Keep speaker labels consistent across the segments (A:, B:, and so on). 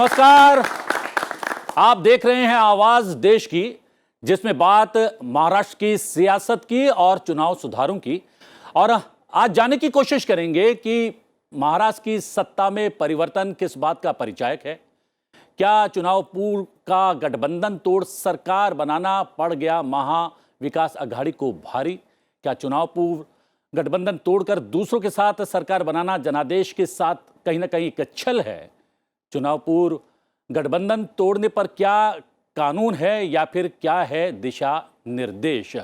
A: नमस्कार। आप देख रहे हैं आवाज देश की, जिसमें बात महाराष्ट्र की सियासत की और चुनाव सुधारों की। और आज जानने की कोशिश करेंगे कि महाराष्ट्र की सत्ता में परिवर्तन किस बात का परिचायक है। क्या चुनाव पूर्व का गठबंधन तोड़ सरकार बनाना पड़ गया महाविकास अघाड़ी को भारी? क्या चुनाव पूर्व गठबंधन तोड़कर दूसरों के साथ सरकार बनाना जनादेश के साथ कहीं ना कहीं एक छल है? चुनाव पूर्व गठबंधन तोड़ने पर क्या कानून है या फिर क्या है दिशा निर्देश?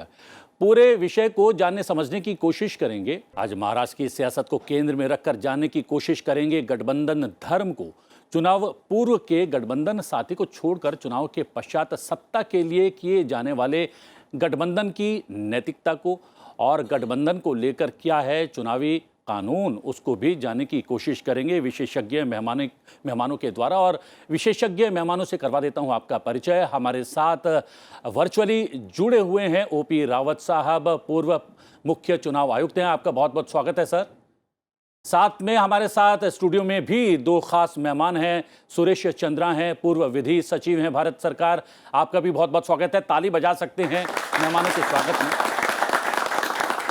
A: पूरे विषय को जानने समझने की कोशिश करेंगे। आज महाराष्ट्र की सियासत को केंद्र में रखकर जानने की कोशिश करेंगे गठबंधन धर्म को, चुनाव पूर्व के गठबंधन साथी को छोड़कर चुनाव के पश्चात सत्ता के लिए किए जाने वाले गठबंधन की नैतिकता को, और गठबंधन को लेकर क्या है चुनावी कानून, उसको भी जानने की कोशिश करेंगे विशेषज्ञ मेहमानों के द्वारा। और विशेषज्ञ मेहमानों से करवा देता हूं आपका परिचय। हमारे साथ वर्चुअली जुड़े हुए हैं ओपी रावत साहब, पूर्व मुख्य चुनाव आयुक्त हैं। आपका बहुत बहुत स्वागत है सर। साथ में हमारे साथ स्टूडियो में भी दो खास मेहमान हैं। सुरेश चंद्रा हैं, पूर्व विधि सचिव हैं भारत सरकार। आपका भी बहुत बहुत स्वागत है। ताली बजा सकते हैं मेहमानों के स्वागत में।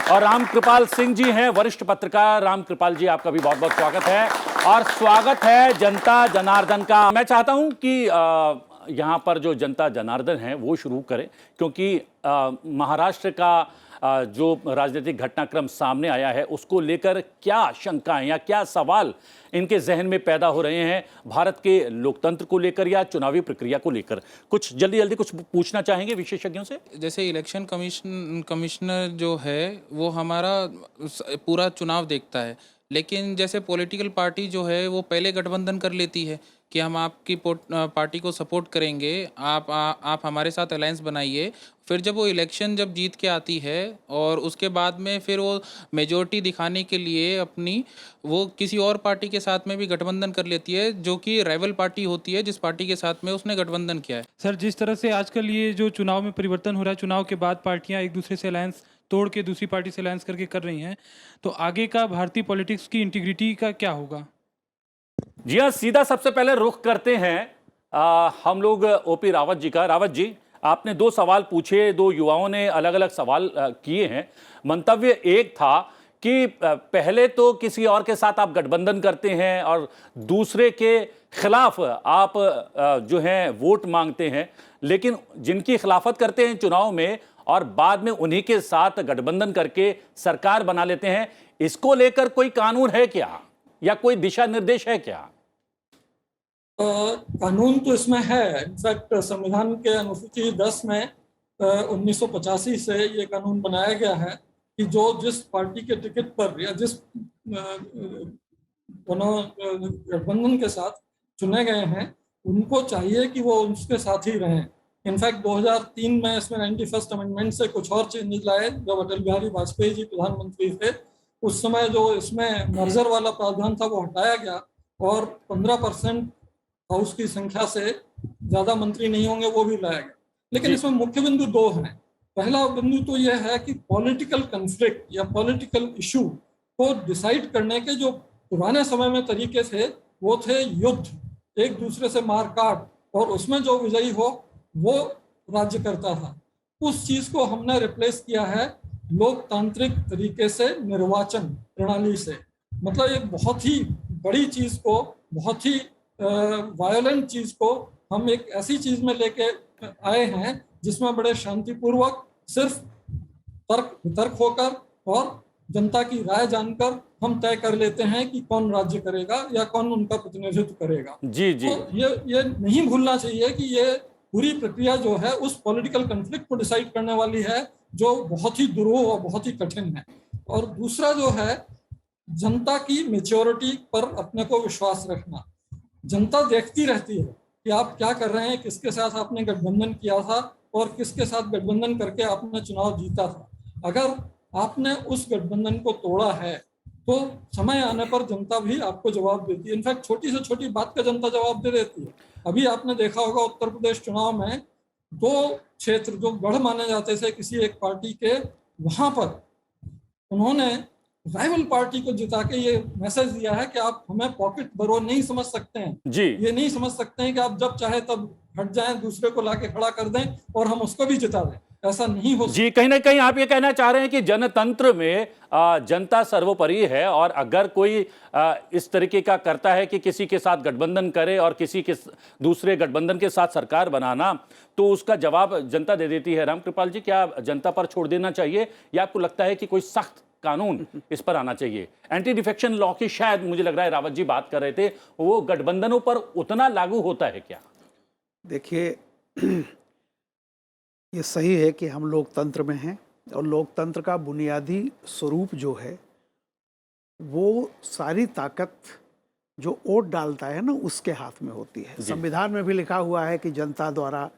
A: और रामकृपाल सिंह जी हैं, वरिष्ठ पत्रकार। रामकृपाल जी, आपका भी बहुत बहुत स्वागत है। और स्वागत है जनता जनार्दन का। मैं चाहता हूं कि यहाँ पर जो जनता जनार्दन है वो शुरू करें, क्योंकि महाराष्ट्र का जो राजनीतिक घटनाक्रम सामने आया है उसको लेकर क्या शंकाएं या क्या सवाल इनके जहन में पैदा हो रहे हैं, भारत के लोकतंत्र को लेकर या चुनावी प्रक्रिया को लेकर? कुछ जल्दी कुछ पूछना चाहेंगे विशेषज्ञों से?
B: जैसे इलेक्शन कमिश्नर जो है वो हमारा पूरा चुनाव देखता है, लेकिन जैसे पॉलिटिकल पार्टी जो है वो पहले गठबंधन कर लेती है कि हम आपकी पार्टी को सपोर्ट करेंगे, आप हमारे साथ अलायंस बनाइए। फिर जब वो इलेक्शन जब जीत के आती है और उसके बाद में फिर वो मेजॉरिटी दिखाने के लिए अपनी वो किसी और पार्टी के साथ में भी गठबंधन कर लेती है, जो कि राइवल पार्टी होती है जिस पार्टी के साथ में उसने गठबंधन किया है।
C: सर, जिस तरह से आजकल ये जो चुनाव में परिवर्तन हो रहा है, चुनाव के बाद पार्टियां एक दूसरे से अलायंस तोड़ के दूसरी पार्टी से अलायंस करके कर रही हैं, तो आगे का भारतीय पॉलिटिक्स की इंटीग्रिटी का क्या होगा?
A: जी हाँ, सीधा सबसे पहले रुख करते हैं हम लोग ओपी रावत जी का। रावत जी, आपने दो सवाल पूछे, दो युवाओं ने अलग अलग सवाल किए हैं। मंतव्य एक था कि पहले तो किसी और के साथ आप गठबंधन करते हैं और दूसरे के खिलाफ आप जो हैं वोट मांगते हैं, लेकिन जिनकी खिलाफत करते हैं चुनाव में और बाद में उन्हीं के साथ गठबंधन करके सरकार बना लेते हैं, इसको लेकर कोई कानून है क्या या कोई दिशा निर्देश है क्या?
D: कानून तो इसमें है। इनफैक्ट संविधान के अनुसूची 10 में 1985 से ये कानून बनाया गया है कि जो जिस पार्टी के टिकट पर या जिस गठबंधन के साथ चुने गए हैं उनको चाहिए कि वो उसके साथ ही रहें। इनफैक्ट 2003 में इसमें 91st अमेंडमेंट से कुछ और चेंजेस लाए जब अटल बिहारी वाजपेयी जी प्रधानमंत्री थे। उस समय जो इसमें मर्जर वाला प्रावधान था वो हटाया गया और 15% हाउस की संख्या से ज़्यादा मंत्री नहीं होंगे वो भी लाया गया। लेकिन इसमें मुख्य बिंदु दो हैं। पहला बिंदु तो यह है कि पॉलिटिकल कन्फ्लिक्ट या पॉलिटिकल इशू को डिसाइड करने के जो पुराने समय में तरीके थे वो थे युद्ध, एक दूसरे से मारकाट, और उसमें जो विजयी हो वो राज्य करता था। उस चीज़ को हमने रिप्लेस किया है लोकतांत्रिक तरीके से, निर्वाचन प्रणाली से। मतलब एक बहुत ही बड़ी चीज़ को, बहुत ही वायलेंट चीज़ को हम एक ऐसी चीज़ में लेके आए हैं जिसमें बड़े शांतिपूर्वक सिर्फ तर्क वितर्क होकर और जनता की राय जानकर हम तय कर लेते हैं कि कौन राज्य करेगा या कौन उनका प्रतिनिधित्व करेगा।
A: जी जी।
D: तो ये नहीं भूलना चाहिए कि ये पूरी प्रक्रिया जो है उस पॉलिटिकल कन्फ्लिक्ट को डिसाइड करने वाली है, जो बहुत ही दुरूह और बहुत ही कठिन है। और दूसरा जो है जनता की मैच्योरिटी पर अपने को विश्वास रखना। जनता देखती रहती है कि आप क्या कर रहे हैं, किसके साथ आपने गठबंधन किया था और किसके साथ गठबंधन करके आपने चुनाव जीता था। अगर आपने उस गठबंधन को तोड़ा है तो समय आने पर जनता भी आपको जवाब देती है। इनफैक्ट छोटी से छोटी बात का जनता जवाब दे देती है। अभी आपने देखा होगा उत्तर प्रदेश चुनाव में दो क्षेत्र जो गढ़ माने जाते थे किसी एक पार्टी के, वहां पर उन्होंने राइवल पार्टी को जिता के ये मैसेज दिया है कि आप हमें पॉकेट बरो नहीं समझ सकते हैं,
A: जी
D: ये नहीं समझ सकते हैं कि आप जब चाहे तब हट जाएं, दूसरे को लाके खड़ा कर दें और हम उसको भी जिता दें। ऐसा नहीं हो सकता।
A: जी, कहीं ना कहीं आप ये कहना चाह रहे हैं कि जनतंत्र में जनता सर्वोपरि है, और अगर कोई इस तरीके का करता है कि किसी के साथ गठबंधन करे और किसी के दूसरे गठबंधन के साथ सरकार बनाना, तो उसका जवाब जनता दे देती है। रामकृपाल जी, क्या जनता पर छोड़ देना चाहिए, या आपको लगता है कि कोई सख्त कानून इस पर आना चाहिए? एंटी डिफेक्शन लॉ की शायद मुझे लग रहा है रावत जी बात कर रहे थे, वो गठबंधनों पर उतना लागू होता है क्या?
E: देखिए, ये सही है कि हम लोकतंत्र में हैं, और लोकतंत्र का बुनियादी स्वरूप जो है वो सारी ताकत जो वोट डालता है ना उसके हाथ में होती है। संविधान में भी लिखा हुआ है कि जनता द्वारा,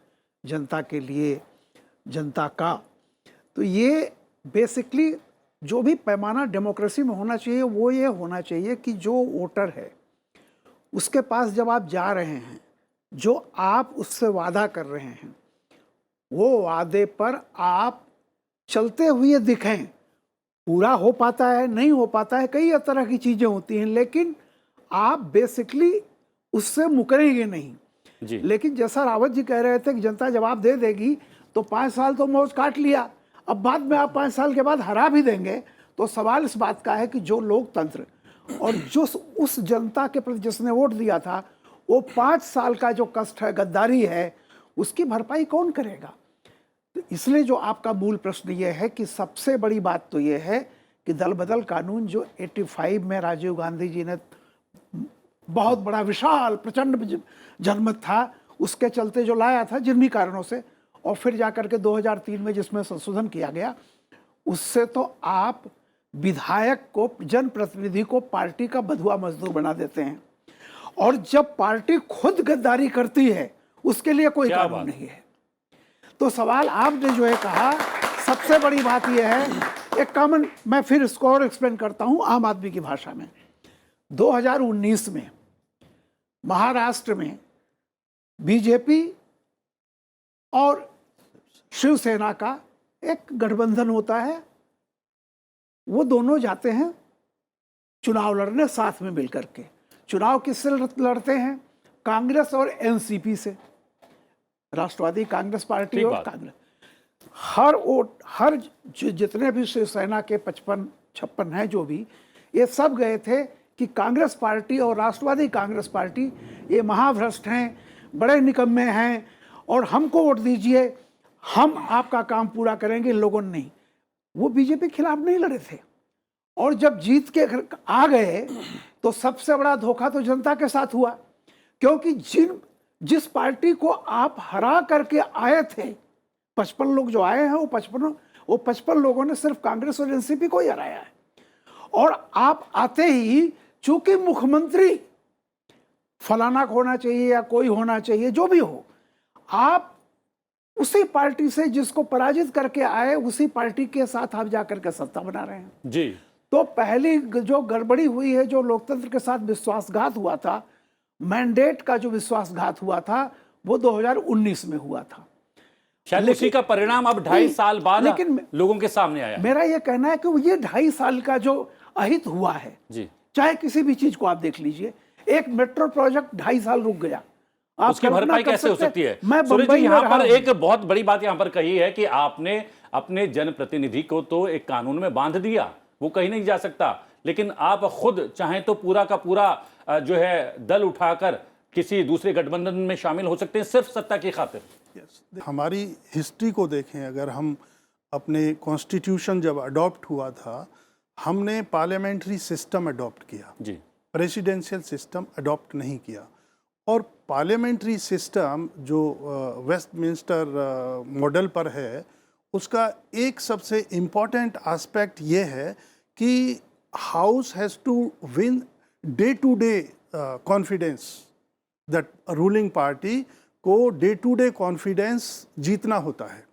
E: जनता के लिए, जनता का। तो ये बेसिकली जो भी पैमाना डेमोक्रेसी में होना चाहिए वो ये होना चाहिए कि जो वोटर है उसके पास जब आप जा रहे हैं, जो आप उससे वादा कर रहे हैं, वो वादे पर आप चलते हुए दिखें। पूरा हो पाता है, नहीं हो पाता है, कई तरह की चीज़ें होती हैं, लेकिन आप बेसिकली उससे मुकरेंगे नहीं
A: जी।
E: लेकिन जैसा रावत जी कह रहे थे कि जनता जवाब दे देगी, तो 5 साल तो मौज काट लिया, अब बाद में आप 5 साल के बाद हरा भी देंगे। तो सवाल इस बात का है कि जो लोकतंत्र और जो उस जनता के प्रति जिसने वोट दिया था, वो 5 साल का जो कष्ट है, गद्दारी है, उसकी भरपाई कौन करेगा? तो इसलिए जो आपका मूल प्रश्न ये है कि सबसे बड़ी बात तो ये है कि दल बदल कानून जो 85 में राजीव गांधी जी ने बहुत बड़ा विशाल प्रचंड जनमत था, उसके चलते जो लाया था जिन भी कारणों से, और फिर जाकर के 2003 में जिसमें संशोधन किया गया, उससे तो आप विधायक को, जनप्रतिनिधि को पार्टी का बधुआ मजदूर बना देते हैं। और जब पार्टी खुद गद्दारी करती है उसके लिए कोई कानून नहीं है। तो सवाल आपने जो है कहा, सबसे बड़ी बात यह है, एक कॉमन, मैं फिर इसको और एक्सप्लेन करता हूं आम आदमी की भाषा में। 2019 में महाराष्ट्र में बीजेपी और शिवसेना का एक गठबंधन होता है, वो दोनों जाते हैं चुनाव लड़ने साथ में मिलकर के। चुनाव किससे लड़ते हैं? कांग्रेस और एनसीपी से, राष्ट्रवादी कांग्रेस पार्टी और कांग्रेस। हर जितने भी शिवसेना के 55 हैं जो भी, ये सब गए थे कि कांग्रेस पार्टी और राष्ट्रवादी कांग्रेस पार्टी ये महाभ्रष्ट हैं, बड़े निकम्मे हैं, और हमको वोट दीजिए, हम आपका काम पूरा करेंगे। इन लोगों ने नहीं, वो बीजेपी के खिलाफ नहीं लड़े थे, और जब जीत के आ गए तो सबसे बड़ा धोखा तो जनता के साथ हुआ, क्योंकि जिस पार्टी को आप हरा करके आए थे, 55 लोग जो आए हैं, वो 55 लोगों ने सिर्फ कांग्रेस और एनसीपी को ही हराया है। और आप आते ही, चूंकि मुख्यमंत्री फलाना होना चाहिए या कोई होना चाहिए, जो भी हो, आप उसी पार्टी से जिसको पराजित करके आए, उसी पार्टी के साथ आप जाकर के सत्ता बना रहे हैं
A: जी।
E: तो पहली जो गड़बड़ी हुई है, जो लोकतंत्र के साथ विश्वासघात हुआ था, मैंडेट का जो विश्वासघात हुआ था, वो 2019 में हुआ था।
A: शायद उसी का परिणाम अब 2.5 साल बाद
E: लेकिन
A: लोगों के सामने आया है।
E: मेरा ये कहना है कि ये 2.5 साल का जो अहित हुआ है जी, चाहे किसी भी चीज को आप देख लीजिए, एक मेट्रो प्रोजेक्ट 2.5 साल रुक गया,
A: उसकी भरपाई कैसे हो सकती है?
E: मैं
A: सूरज जी, यहाँ पर एक बहुत बड़ी बात यहाँ पर कही है कि आपने अपने जनप्रतिनिधि को तो एक कानून में बांध दिया, वो कहीं नहीं जा सकता, लेकिन आप खुद चाहें तो पूरा का पूरा जो है दल उठाकर किसी दूसरे गठबंधन में शामिल हो सकते हैं, सिर्फ सत्ता की खातिर।
F: हमारी हिस्ट्री को देखें, अगर हम अपने कॉन्स्टिट्यूशन जब अडॉप्ट हुआ था, हमने पार्लियामेंट्री सिस्टम अडॉप्ट किया जी, प्रेसिडेंशियल सिस्टम अडॉप्ट नहीं किया। और पार्लियामेंट्री सिस्टम जो वेस्टमिंस्टर मॉडल पर है, उसका एक सबसे इम्पॉर्टेंट एस्पेक्ट ये है कि house has to win day to day confidence, that ruling party को डे टू डे कॉन्फिडेंस जीतना होता है।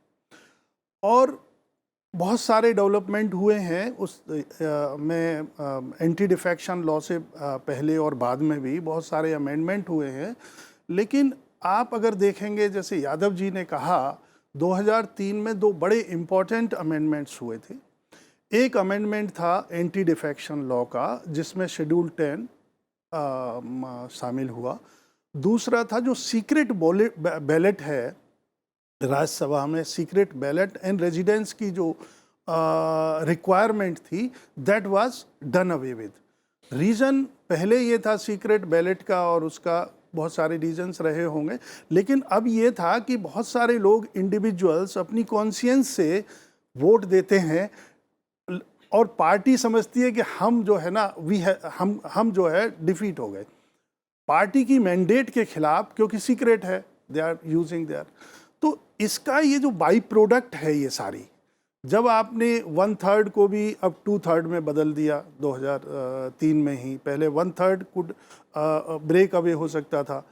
F: और बहुत सारे डेवलपमेंट हुए हैं उस में, एंटी डिफेक्शन लॉ से पहले और बाद में भी बहुत सारे अमेंडमेंट हुए हैं। लेकिन आप अगर देखेंगे, जैसे यादव जी ने कहा, 2003 में 2 बड़े इम्पॉर्टेंट अमेंडमेंट्स हुए थे। एक अमेंडमेंट था एंटी डिफेक्शन लॉ का, जिसमें शेड्यूल 10 शामिल हुआ। दूसरा था जो सीक्रेट बैलेट है राज्यसभा में, सीक्रेट बैलेट एंड रेजिडेंस की जो रिक्वायरमेंट थी, that was done away with. Reason पहले ये था सीक्रेट बैलेट का, और उसका बहुत सारे रीजंस रहे होंगे, लेकिन अब ये था कि बहुत सारे लोग इंडिविजुअल्स अपनी कॉन्शियंस से वोट देते हैं, और पार्टी समझती है कि हम जो है ना हम जो है डिफीट हो गए पार्टी की मैंडेट के खिलाफ, क्योंकि सीक्रेट है, दे आर यूजिंग देयर। तो इसका ये जो बाई प्रोडक्ट है ये सारी, जब आपने 1/3 को भी अब 2/3 में बदल दिया 2003 में ही, पहले 1/3 कुड ब्रेक अवे हो सकता था,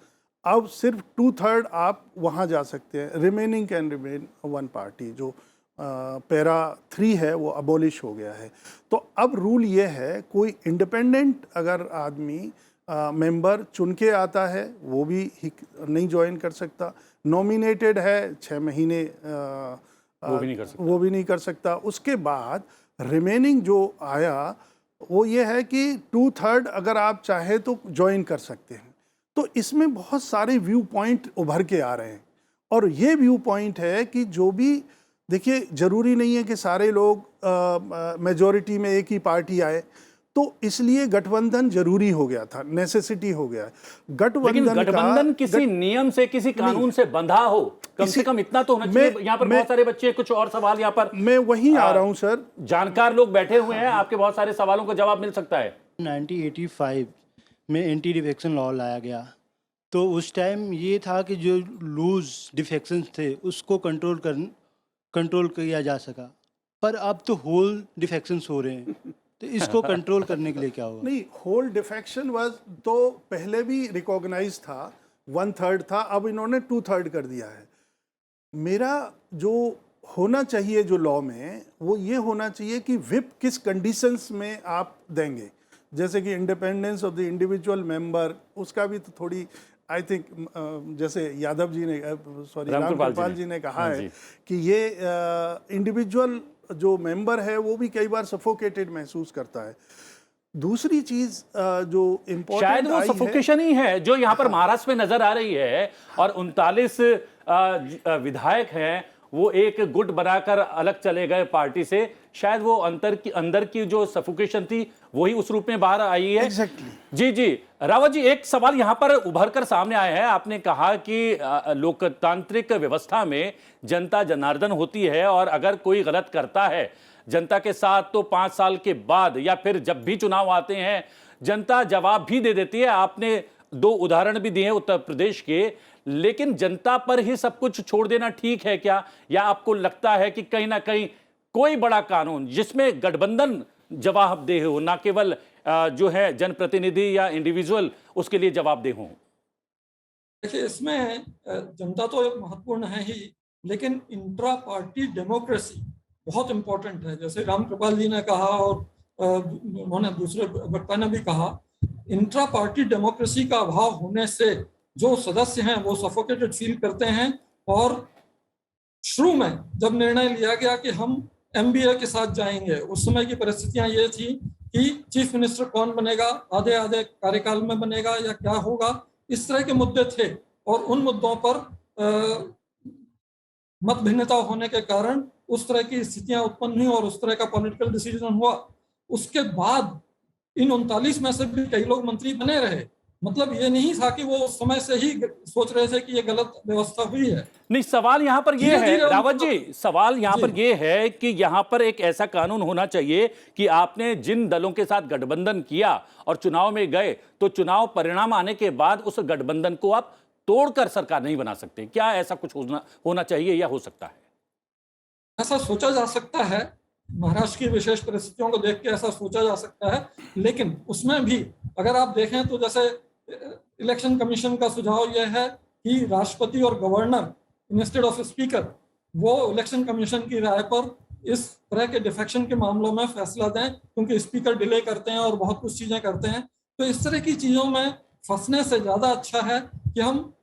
F: अब सिर्फ 2/3 आप वहाँ जा सकते हैं, remaining can remain one party. जो पैरा 3 है वो अबॉलिश हो गया है। तो अब रूल ये है, कोई इंडिपेंडेंट अगर आदमी मेंबर चुन के आता है वो भी नहीं ज्वाइन कर सकता, नॉमिनेटेड है 6 महीने
A: वो भी नहीं कर सकता।
F: उसके बाद रिमेनिंग जो आया वो ये है कि 2/3 अगर आप चाहे तो ज्वाइन कर सकते हैं। तो इसमें बहुत सारे व्यू पॉइंट उभर के आ रहे हैं, और ये व्यू पॉइंट है कि जो भी, देखिए ज़रूरी नहीं है कि सारे लोग मेजॉरिटी में एक ही पार्टी आए, तो इसलिए गठबंधन जरूरी हो गया था, नेसेसिटी हो गया है।
A: गठबंधन किसी नियम से, किसी कानून से बंधा हो, कम से कम इतना तो होना चाहिए। यहाँ पर बहुत सारे बच्चे, कुछ और सवाल यहाँ पर
F: मैं वहीं आ रहा हूँ सर,
A: जानकार लोग बैठे हुए हैं, आपके बहुत सारे सवालों का जवाब मिल सकता है।
G: 1985 में एंटी डिफेक्शन लॉ लाया गया, तो उस टाइम ये था कि जो लूज डिफेक्शन थे उसको कंट्रोल किया जा सका, पर अब तो होल डिफेक्शंस हो रहे हैं, तो इसको कंट्रोल करने के लिए क्या होगा?
F: नहीं, होल डिफेक्शन वाज तो पहले भी रिकॉग्नाइज था, 1/3 था, अब इन्होंने 2/3 कर दिया है। मेरा जो होना चाहिए जो लॉ में, वो ये होना चाहिए कि विप किस कंडीशंस में आप देंगे, जैसे कि independence of the individual member, उसका भी तो थोड़ी आई थिंक जैसे यादव जी ने, सॉरी रामकृपाल जी ने कहा है कि ये इंडिविजुअल जो मेंबर है वो भी कई बार सफोकेटेड महसूस करता है। दूसरी चीज जो इम्पोर्टेंट,
A: शायद वो सफोकेशन ही है जो यहाँ पर महाराष्ट्र में नजर आ रही है, और 39 विधायक हैं, वो एक गुट बनाकर अलग चले गए पार्टी से। शायद वो अंदर की जो सफोकेशन थी वही उस रूप में बाहर आई है।
F: Exactly.
A: जी रावत जी, एक सवाल यहां पर उभर कर सामने आया है। आपने कहा कि लोकतांत्रिक व्यवस्था में जनता जनार्दन होती है, और अगर कोई गलत करता है जनता के साथ, तो 5 साल के बाद या फिर जब भी चुनाव आते हैं जनता जवाब भी दे देती है। आपने 2 उदाहरण भी दिए उत्तर प्रदेश के, लेकिन जनता पर ही सब कुछ छोड़ देना ठीक है क्या? या आपको लगता है कि कहीं ना कहीं कोई बड़ा कानून जिसमें गठबंधन जवाबदेह हो, ना केवल जो है जनप्रतिनिधि या इंडिविजुअल उसके लिए जवाबदेह हो?
D: देखिए, इसमें जनता तो एक महत्वपूर्ण है ही, लेकिन इंट्रा पार्टी डेमोक्रेसी बहुत इंपॉर्टेंट है। जैसे रामकृपाल जी ने कहा और उन्होंने दूसरे वक्ता ने भी कहा, इंट्रा पार्टी डेमोक्रेसी का अभाव होने से जो सदस्य हैं वो सफोकेटेड फील करते हैं। और शुरू में जब निर्णय लिया गया कि हम एमबीए के साथ जाएंगे, उस समय की परिस्थितियां ये थी कि चीफ मिनिस्टर कौन बनेगा, आधे आधे कार्यकाल में बनेगा या क्या होगा, इस तरह के मुद्दे थे। और उन मुद्दों पर मत भिन्नता होने के कारण उस तरह की स्थितियां उत्पन्न हुई और उस तरह का पॉलिटिकल डिसीजन हुआ। उसके बाद इन 39 में से भी कई लोग मंत्री बने रहे। मतलब ये नहीं था कि वो उस समय से ही सोच रहे थे कि ये गलत व्यवस्था हुई है।
A: नहीं, सवाल यहां पर ये है रावत जी, सवाल यहां पर ये है कि यहां पर एक ऐसा कानून होना चाहिए कि आपने जिन दलों के साथ गठबंधन किया और चुनाव में गए, तो चुनाव परिणाम आने के बाद उस गठबंधन को आप तोड़कर सरकार नहीं बना सकते। क्या ऐसा कुछ होना चाहिए या हो सकता है?
D: ऐसा सोचा जा सकता है, महाराष्ट्र की विशेष परिस्थितियों को देख के ऐसा सोचा जा सकता है, लेकिन उसमें भी अगर आप देखें तो जैसे इलेक्शन कमीशन का सुझाव यह है कि राष्ट्रपति और गवर्नर इंस्टेड ऑफ स्पीकर वो इलेक्शन कमीशन की राय पर इस तरह के डिफेक्शन के मामलों में फैसला दें, क्योंकि स्पीकर डिले करते हैं और बहुत कुछ चीजें करते हैं। तो इस तरह की चीजों में फंसने से ज्यादा अच्छा है कि हम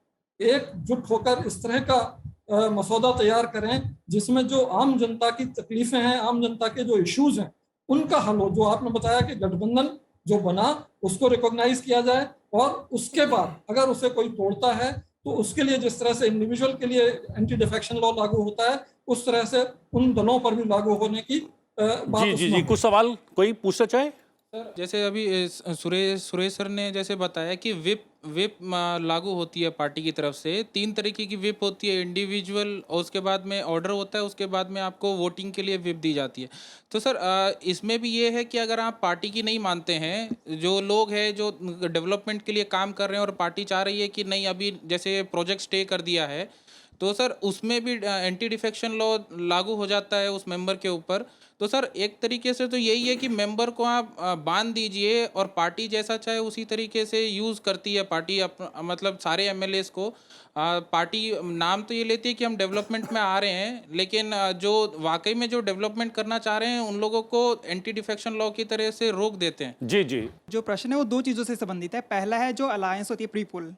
D: एकजुट होकर इस तरह का मसौदा तैयार करें जिसमें जो आम जनता की तकलीफें हैं, आम जनता के जो इश्यूज हैं उनका हल हो। जो आपने बताया कि गठबंधन जो बना उसको रिकॉग्नाइज किया जाए, और उसके बाद अगर उसे कोई तोड़ता है तो उसके लिए जिस तरह से इंडिविजुअल के लिए एंटी डिफेक्शन लॉ लागू होता है, उस तरह से उन दलों पर भी लागू होने की बात
A: जी जी
D: उसमें
A: जी,
D: हो।
A: कुछ सवाल कोई पूछना चाहे?
B: सर जैसे अभी सुरेश सर ने जैसे बताया कि विप विप लागू होती है पार्टी की तरफ से। 3 तरीके की विप होती है, इंडिविजुअल, और उसके बाद में ऑर्डर होता है, उसके बाद में आपको वोटिंग के लिए विप दी जाती है। तो सर इसमें भी ये है कि अगर आप पार्टी की नहीं मानते हैं, जो लोग हैं जो डेवलपमेंट के लिए काम कर रहे हैं और पार्टी चाह रही है कि नहीं अभी जैसे प्रोजेक्ट स्टे कर दिया है, तो सर उसमें भी एंटी डिफेक्शन लॉ लागू हो जाता है उस मेंबर के ऊपर। तो सर एक तरीके से तो यही है कि मेंबर को आप बांध दीजिए और पार्टी जैसा चाहे उसी तरीके से यूज़ करती है पार्टी मतलब सारे एमएलएस को। पार्टी नाम तो ये लेती है कि हम डेवलपमेंट में आ रहे हैं, लेकिन जो वाकई में जो डेवलपमेंट करना चाह रहे हैं उन लोगों को एंटी डिफेक्शन लॉ की तरह से रोक देते हैं।
A: जी जी
H: जो प्रश्न है वो 2 चीज़ों से संबंधित है। पहला है जो अलायंस होती है प्री पोल।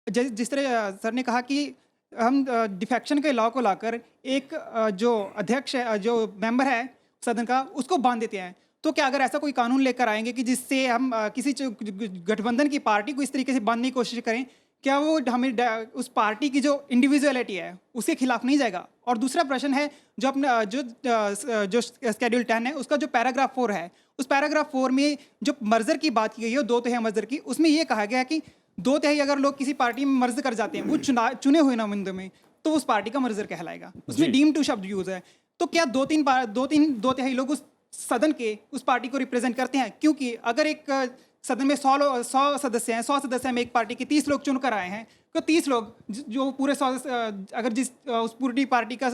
H: जिस तरह सर ने कहा कि हम डिफेक्शन के लॉ को लाकर एक जो अध्यक्ष है, जो मेंबर है सदन का, उसको बांध देते हैं। तो क्या अगर ऐसा कोई कानून लेकर आएंगे कि जिससे हम किसी गठबंधन की पार्टी को इस तरीके से बांधने की कोशिश करें, क्या वो हमें उस पार्टी की जो इंडिविजुअलिटी है उसके खिलाफ नहीं जाएगा? और दूसरा प्रश्न है जो अपना जो शेड्यूल 10 है उसका जो पैराग्राफ 4 है, उस पैराग्राफ 4 में जो मर्जर की बात की गई है, 2 तिहाई मर्जर की, उसमें ये कहा गया है कि 2 तिहाई अगर लोग किसी पार्टी में मर्ज कर जाते हैं वो चुने हुए नुमाइंदों में, तो उस पार्टी का मर्जर कहलाएगा। उसमें डीम टू शब्द यूज है। तो क्या 2 तिहाई लोग उस सदन के उस पार्टी को रिप्रेजेंट करते हैं? क्योंकि अगर एक सदन में 100 सदस्य हैं, 100 सदस्य में एक पार्टी के 30 लोग चुनकर आए हैं, तो 30 लोग जो पूरे 100 अगर जिस उस पूरी पार्टी का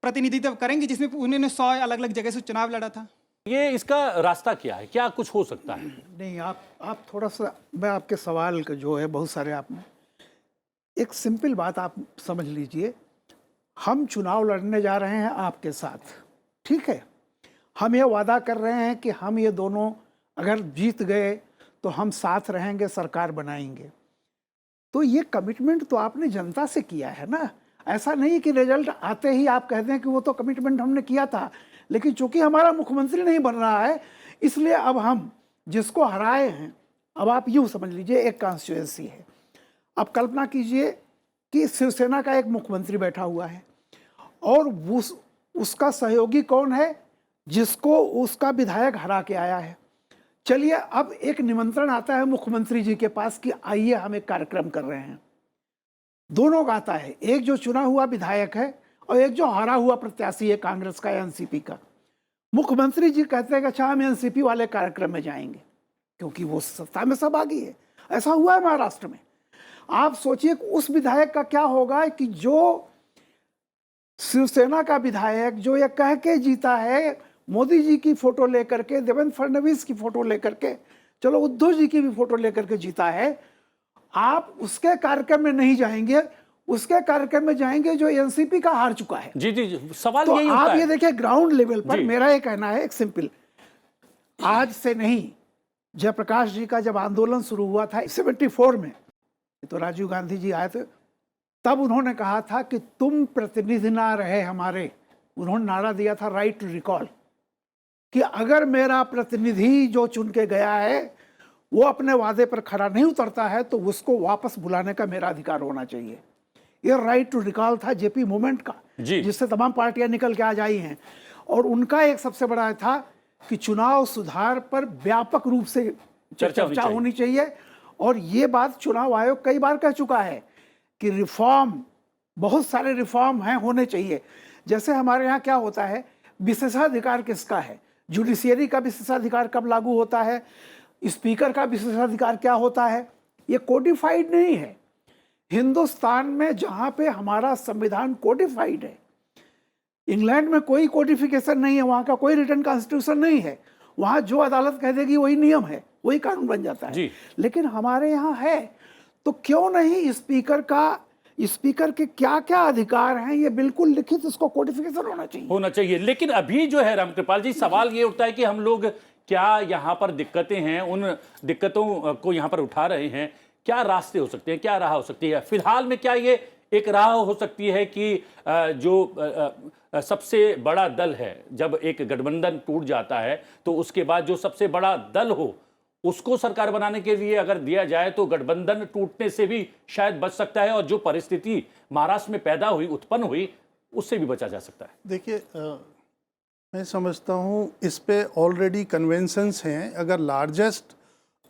H: प्रतिनिधित्व करेंगे जिसमें उन्होंने 100 अलग अलग जगह से चुनाव लड़ा था।
A: ये इसका रास्ता क्या है, क्या कुछ हो सकता है?
E: नहीं, आप थोड़ा सा, मैं आपके सवाल का जो है बहुत सारे आपने, एक सिंपल बात आप समझ लीजिए। हम चुनाव लड़ने जा रहे हैं आपके साथ, ठीक है? हम ये वादा कर रहे हैं कि हम ये दोनों अगर जीत गए तो हम साथ रहेंगे, सरकार बनाएंगे। तो ये कमिटमेंट तो आपने जनता से किया है ना। ऐसा नहीं कि रिजल्ट आते ही आप कहते हैं कि वो तो कमिटमेंट हमने किया था, लेकिन चूंकि हमारा मुख्यमंत्री नहीं बन रहा है इसलिए अब हम जिसको हराए हैं, अब आप यूँ समझ लीजिए एक कॉन्स्टिट्यूएंसी है। अब कल्पना कीजिए कि शिवसेना का एक मुख्यमंत्री बैठा हुआ है और उसका सहयोगी कौन है? जिसको उसका विधायक हरा के आया है। चलिए अब एक निमंत्रण आता है मुख्यमंत्री जी के पास कि आइए हम एक कार्यक्रम कर रहे हैं। दोनों का आता है, एक जो चुना हुआ विधायक है और एक जो हारा हुआ प्रत्याशी है कांग्रेस का या एनसीपी का। मुख्यमंत्री जी कहते हैं कि अच्छा हम एनसीपी वाले कार्यक्रम में जाएंगे क्योंकि वो सत्ता में सहभागी है। ऐसा हुआ है महाराष्ट्र में। आप सोचिए कि उस विधायक का क्या होगा कि जो शिवसेना का विधायक जो ये कह के जीता है मोदी जी की फोटो लेकर के, देवेंद्र फडणवीस की फोटो लेकर के, चलो उद्धव जी की भी फोटो लेकर के जीता है, आप उसके कार्यक्रम में नहीं जाएंगे, उसके कार्यक्रम में जाएंगे जो एनसीपी का हार चुका है।
A: जी जी, सवाल
E: तो
A: यही होता
E: आप
A: है।
E: ये देखिए ग्राउंड लेवल पर
A: जी।
E: मेरा ये कहना है एक सिंपल, आज से नहीं, जयप्रकाश जी का जब आंदोलन शुरू हुआ था 74 में, तो राजीव गांधी जी आए थे, तब उन्होंने कहा था कि तुम प्रतिनिधि ना रहे हमारे, उन्होंने नारा दिया था राइट टू रिकॉल, कि अगर मेरा प्रतिनिधि जो चुन के गया है वो अपने वादे पर खरा नहीं उतरता है तो उसको वापस बुलाने का मेरा अधिकार होना चाहिए। ये राइट टू रिकॉल था जेपी मूवमेंट का, जिससे तमाम पार्टियां निकल के आ जाई हैं। और उनका एक सबसे बड़ा था कि चुनाव सुधार पर व्यापक रूप से चर्चा होनी चाहिए। और ये बात चुनाव आयोग कई बार कह चुका है कि रिफॉर्म, बहुत सारे रिफॉर्म हैं, होने चाहिए। जैसे हमारे यहाँ क्या होता है, विशेषाधिकार किसका है, जुडिशियरी का विशेषाधिकार कब लागू होता है, स्पीकर का विशेषाधिकार क्या होता है, ये कोडिफाइड नहीं है। हिंदुस्तान में जहाँ पे हमारा संविधान कोडिफाइड है, इंग्लैंड में कोई कोडिफिकेशन नहीं है, वहाँ का कोई रिटन कॉन्स्टिट्यूशन नहीं है, वहाँ जो अदालत कह देगी वही नियम है, वही कानून बन जाता है। लेकिन हमारे यहाँ है, तो क्यों नहीं स्पीकर के क्या क्या अधिकार हैं ये बिल्कुल लिखित, इसको कोडिफिकेशन होना चाहिए।
A: लेकिन अभी जो है रामकृपाल जी, सवाल ये उठता है कि हम लोग क्या यहाँ पर दिक्कतें हैं, उन दिक्कतों को यहाँ पर उठा रहे हैं, क्या रास्ते हो सकते हैं, क्या राह हो सकती है? फिलहाल में क्या ये एक राह हो सकती है कि सबसे बड़ा दल है, जब एक गठबंधन टूट जाता है तो उसके बाद जो सबसे बड़ा दल हो उसको सरकार बनाने के लिए अगर दिया जाए तो गठबंधन टूटने से भी शायद बच सकता है, और जो परिस्थिति महाराष्ट्र में पैदा हुई, उत्पन्न हुई, उससे भी बचा जा सकता है।
F: देखिए, मैं समझता हूँ इस पे ऑलरेडी कन्वेंशंस हैं। अगर लार्जेस्ट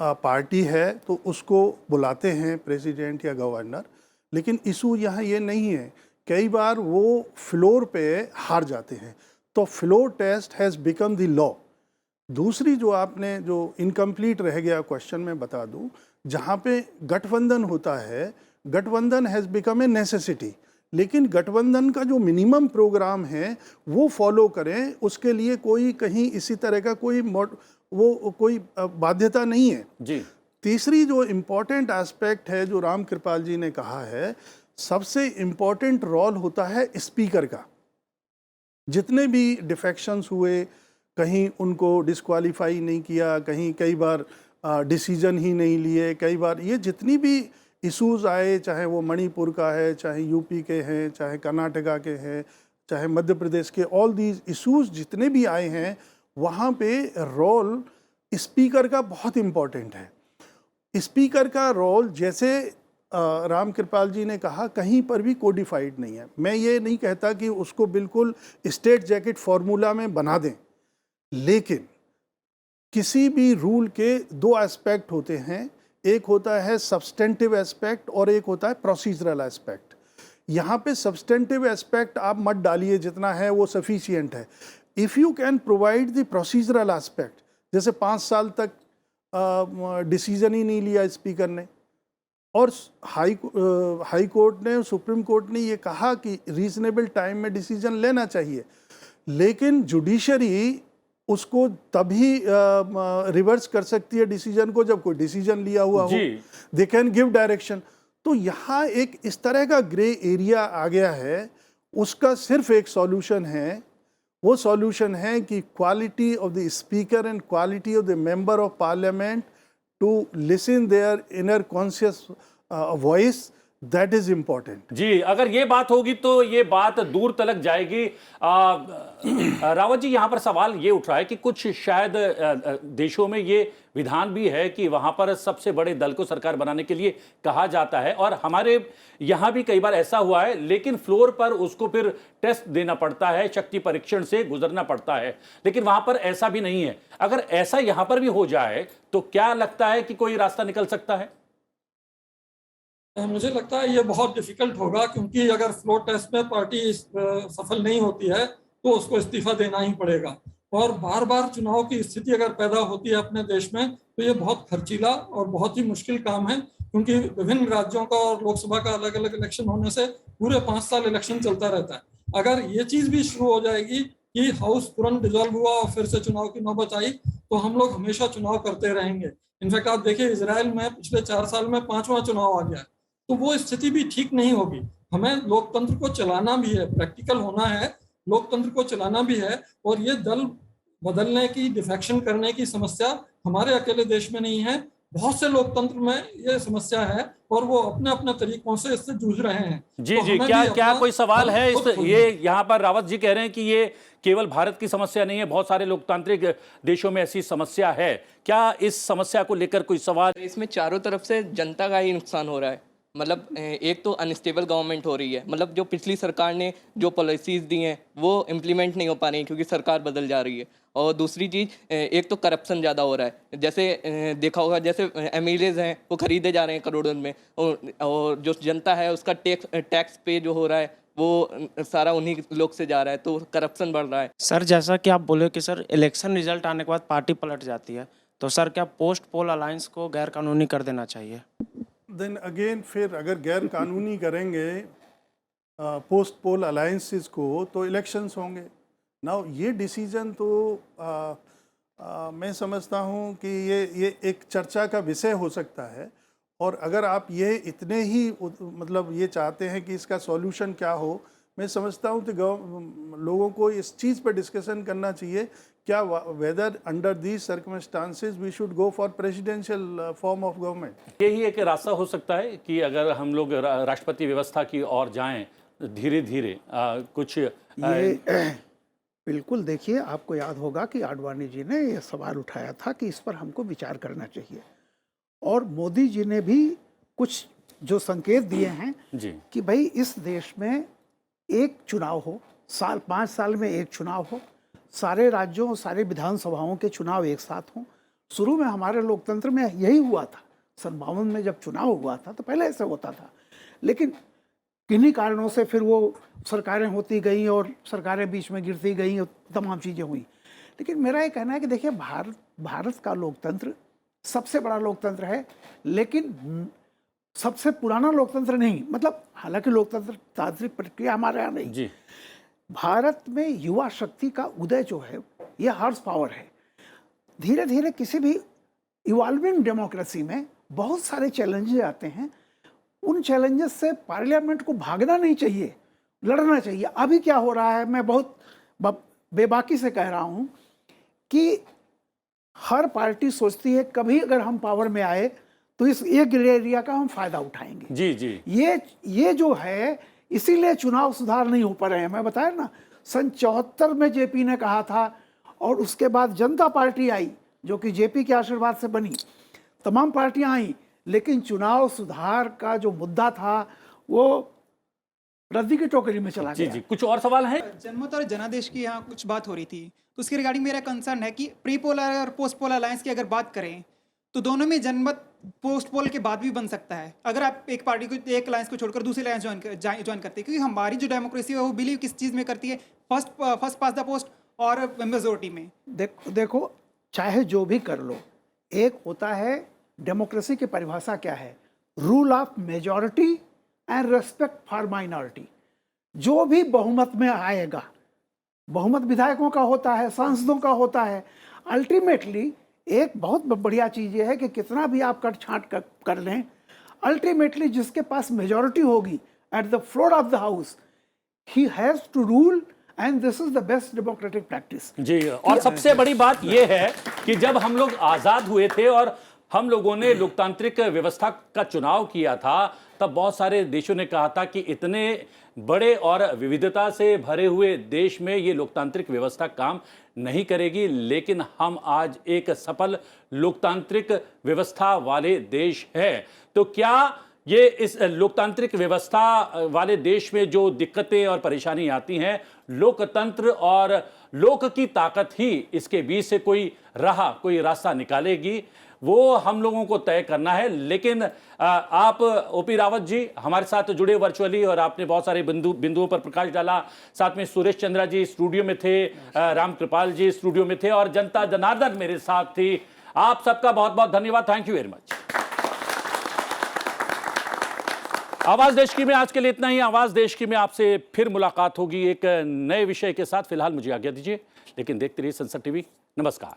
F: पार्टी है तो उसको बुलाते हैं प्रेसिडेंट या गवर्नर, लेकिन इशू यहाँ ये नहीं है। कई बार वो फ्लोर पे हार जाते हैं, तो floor test has become the law. दूसरी जो आपने जो इनकम्प्लीट रह गया क्वेश्चन में बता दूं, जहाँ पे गठबंधन होता है, गठबंधन हैज़ बिकम ए नेसेसिटी, लेकिन गठबंधन का जो मिनिमम प्रोग्राम है वो फॉलो करें, उसके लिए कोई कहीं इसी तरह का कोई बाध्यता नहीं है
A: जी।
F: तीसरी जो इम्पोर्टेंट एस्पेक्ट है जो राम कृपाल जी ने कहा है, सबसे इम्पोर्टेंट रोल होता है स्पीकर का। जितने भी डिफेक्शंस हुए, कहीं उनको डिस्क्वालीफाई नहीं किया, कहीं कई बार डिसीजन ही नहीं लिए, कई बार ये जितनी भी इश्यूज आए, चाहे वो मणिपुर का है, चाहे यूपी के हैं, चाहे कर्नाटका के हैं, चाहे मध्य प्रदेश के, ऑल दीज इश्यूज जितने भी आए हैं, वहाँ पे रोल स्पीकर का बहुत इम्पोर्टेंट है। स्पीकर का रोल, जैसे राम कृपाल जी ने कहा, कहीं पर भी कोडिफाइड नहीं है। मैं ये नहीं कहता कि उसको बिल्कुल स्टेट जैकेट फॉर्मूला में बना दें, लेकिन किसी भी रूल के दो एस्पेक्ट होते हैं, एक होता है सब्सटेंटिव एस्पेक्ट और एक होता है प्रोसीजरल एस्पेक्ट। यहाँ पे सब्सटेंटिव एस्पेक्ट आप मत डालिए, जितना है वो सफिशिएंट है। If you can provide the procedural aspect, जैसे 5 साल तक डिसीजन ही नहीं लिया स्पीकर ने, और हाई कोर्ट ने, सुप्रीम कोर्ट ने ये कहा कि रीजनेबल टाइम में डिसीजन लेना चाहिए, लेकिन जुडिशरी उसको तभी रिवर्स कर सकती है डिसीजन को जब कोई डिसीजन लिया हुआ हो। They can give direction. तो यहाँ एक इस तरह का ग्रे एरिया आ गया है, उसका सिर्फ एक सॉल्यूशन है। वो सॉल्यूशन है कि quality of the speaker and quality of the member of parliament to listen their inner conscious voice, that is important.
A: जी, अगर ये बात होगी तो ये बात दूर तलक जाएगी। रावत जी, यहाँ पर सवाल ये उठ रहा है कि कुछ शायद देशों में ये विधान भी है कि वहाँ पर सबसे बड़े दल को सरकार बनाने के लिए कहा जाता है, और हमारे यहाँ भी कई बार ऐसा हुआ है, लेकिन फ्लोर पर उसको फिर टेस्ट देना पड़ता है, शक्ति परीक्षण से गुजरना पड़ता है, लेकिन वहाँ पर ऐसा भी नहीं है। अगर ऐसा यहाँ पर भी हो जाए तो क्या लगता है कि कोई रास्ता निकल सकता है?
D: मुझे लगता है ये बहुत डिफिकल्ट होगा, क्योंकि अगर फ्लोर टेस्ट में पार्टी सफल नहीं होती है तो उसको इस्तीफा देना ही पड़ेगा, और बार बार चुनाव की स्थिति अगर पैदा होती है अपने देश में तो ये बहुत खर्चीला और बहुत ही मुश्किल काम है, क्योंकि विभिन्न राज्यों का और लोकसभा का अलग अलग इलेक्शन होने से पूरे 5 साल इलेक्शन चलता रहता है। अगर ये चीज भी शुरू हो जाएगी कि हाउस तुरंत डिजॉल्व हुआ और फिर से चुनाव की नौबत आई, तो हम लोग हमेशा चुनाव करते रहेंगे। इनफैक्ट आप देखिए, इजराइल में पिछले 4 साल में 5वां चुनाव आ गया, तो वो स्थिति भी ठीक नहीं होगी। हमें लोकतंत्र को चलाना भी है, प्रैक्टिकल होना है, लोकतंत्र को चलाना भी है, और ये दल बदलने की, डिफेक्शन करने की समस्या हमारे अकेले देश में नहीं है, बहुत से लोकतंत्र में ये समस्या है और वो अपने अपने तरीकों से इससे जूझ रहे हैं।
A: जी
D: तो
A: जी, क्या कोई सवाल है इस,
D: खुद
A: ये यहाँ पर रावत जी कह रहे हैं कि ये केवल भारत की समस्या नहीं है, बहुत सारे लोकतांत्रिक देशों में ऐसी समस्या है। क्या इस समस्या को लेकर कोई सवाल?
I: इसमें चारों तरफ से जनता का ही नुकसान हो रहा है। मतलब एक तो अनस्टेबल गवर्नमेंट हो रही है, मतलब जो पिछली सरकार ने जो पॉलिसीज़ दी हैं वो इम्प्लीमेंट नहीं हो पा रही क्योंकि सरकार बदल जा रही है। और दूसरी चीज़, एक तो करप्शन ज़्यादा हो रहा है, जैसे देखा होगा, जैसे एमएलएज हैं वो खरीदे जा रहे हैं करोड़ों में, और जो जनता है उसका टैक्स पे जो हो रहा है वो सारा उन्हीं लोग से जा रहा है, तो करप्शन बढ़ रहा है।
J: सर, जैसा कि आप बोले कि सर इलेक्शन रिजल्ट आने के बाद पार्टी पलट जाती है, तो सर क्या पोस्ट पोल अलायंस को गैर कानूनी कर देना चाहिए?
F: देन अगेन, फिर अगर गैर कानूनी करेंगे पोस्ट पोल अलायंसेस को, तो इलेक्शंस होंगे। नाउ ये डिसीजन तो मैं समझता हूँ कि ये एक चर्चा का विषय हो सकता है, और अगर आप ये इतने ही मतलब ये चाहते हैं कि इसका सॉल्यूशन क्या हो, मैं समझता हूँ कि लोगों को इस चीज़ पर डिस्कशन करना चाहिए, क्या whether under these circumstances we should go for presidential form of government.
A: यही एक रास्ता हो सकता है कि अगर हम लोग राष्ट्रपति व्यवस्था की ओर जाएं धीरे धीरे कुछ
E: ये बिल्कुल, देखिए आपको याद होगा कि आडवाणी जी ने यह सवाल उठाया था कि इस पर हमको विचार करना चाहिए, और मोदी जी ने भी कुछ जो संकेत दिए हैं
A: जी
E: कि भाई इस देश में एक चुनाव हो, 5 साल में एक चुनाव हो, सारे राज्यों सारे विधानसभाओं के चुनाव एक साथ हों। शुरू में हमारे लोकतंत्र में यही हुआ था, 52 में जब चुनाव हुआ था तो पहले ऐसे होता था, लेकिन किन्हीं कारणों से फिर वो सरकारें होती गई और सरकारें बीच में गिरती गई और तमाम चीज़ें हुई। लेकिन मेरा ये कहना है कि देखिए भारत का लोकतंत्र सबसे बड़ा लोकतंत्र है, लेकिन सबसे पुराना लोकतंत्र नहीं। मतलब हालांकि लोकतंत्र तांत्रिक प्रक्रिया हमारे यहाँ नहीं
A: जी।
E: भारत में युवा शक्ति का उदय जो है ये हॉर्स पावर है। धीरे धीरे किसी भी इवॉल्विंग डेमोक्रेसी में बहुत सारे चैलेंजेस आते हैं, उन चैलेंजेस से पार्लियामेंट को भागना नहीं चाहिए, लड़ना चाहिए। अभी क्या हो रहा है, मैं बहुत बेबाकी से कह रहा हूँ कि हर पार्टी सोचती है कभी अगर हम पावर में आए तो इस एक एरिया का हम फायदा उठाएंगे।
A: जी जी,
E: ये जो है, इसीलिए चुनाव सुधार नहीं हो पा रहे हैं। मैं बताया ना, सन 74 में जेपी ने कहा था, और उसके बाद जनता पार्टी आई जो कि जेपी के आशीर्वाद से बनी, तमाम पार्टियां आई, लेकिन चुनाव सुधार का जो मुद्दा था वो रद्दी की टोकरी में चला गया।
A: जी, कुछ और सवाल हैं?
H: जनमत और जनादेश की यहाँ कुछ बात हो रही थी, तो उसके रिगार्डिंग मेरा कंसर्न है कि प्री पोल और पोस्ट पोल अलायंस की अगर बात करें तो दोनों में जनमत पोस्ट पोल के बाद भी बन सकता है, अगर आप एक पार्टी को, एक अलायंस को छोड़कर दूसरी अलायंस ज्वाइन करते हैं। क्योंकि हमारी जो डेमोक्रेसी है वो बिलीव किस चीज़ में करती है, फर्स्ट पास द पोस्ट और मेजोरिटी में।
E: देखो चाहे जो भी कर लो, एक होता है डेमोक्रेसी की परिभाषा क्या है, rule of majority and respect for minority. जो भी बहुमत में आएगा, बहुमत विधायकों का होता है, सांसदों का होता है, अल्टीमेटली एक बहुत बढ़िया चीज़ ये है कि कितना भी आप कट छांट कर लें, अल्टीमेटली जिसके पास मेजॉरिटी होगी at the floor of the house, he has to rule, and this is the best democratic practice.
A: जी, और सबसे बड़ी बात यह है कि जब हम लोग आज़ाद हुए थे और हम लोगों ने लोकतांत्रिक व्यवस्था का चुनाव किया था, तब बहुत सारे देशों ने कहा था कि इतने बड़े और विविधता से भरे हुए देश में ये लोकतांत्रिक व्यवस्था काम नहीं करेगी। लेकिन हम आज एक सफल लोकतांत्रिक व्यवस्था वाले देश हैं। तो क्या ये इस लोकतांत्रिक व्यवस्था वाले देश में जो दिक्कतें और परेशानी आती हैं, लोकतंत्र और लोक की ताकत ही इसके बीच से कोई रास्ता निकालेगी, वो हम लोगों को तय करना है। लेकिन आप ओपी रावत जी हमारे साथ जुड़े वर्चुअली, और आपने बहुत सारे बिंदुओं पर प्रकाश डाला। साथ में सुरेश चंद्रा जी स्टूडियो में थे, राम कृपाल जी स्टूडियो में थे, और जनता जनार्दन मेरे साथ थी। आप सबका बहुत बहुत धन्यवाद। Thank you very much. आवाज देश की में आज के लिए इतना ही। आवाज देश की में आपसे फिर मुलाकात होगी एक नए विषय के साथ। फिलहाल मुझे आज्ञा दीजिए, लेकिन देखते रहिए संसद टीवी। नमस्कार।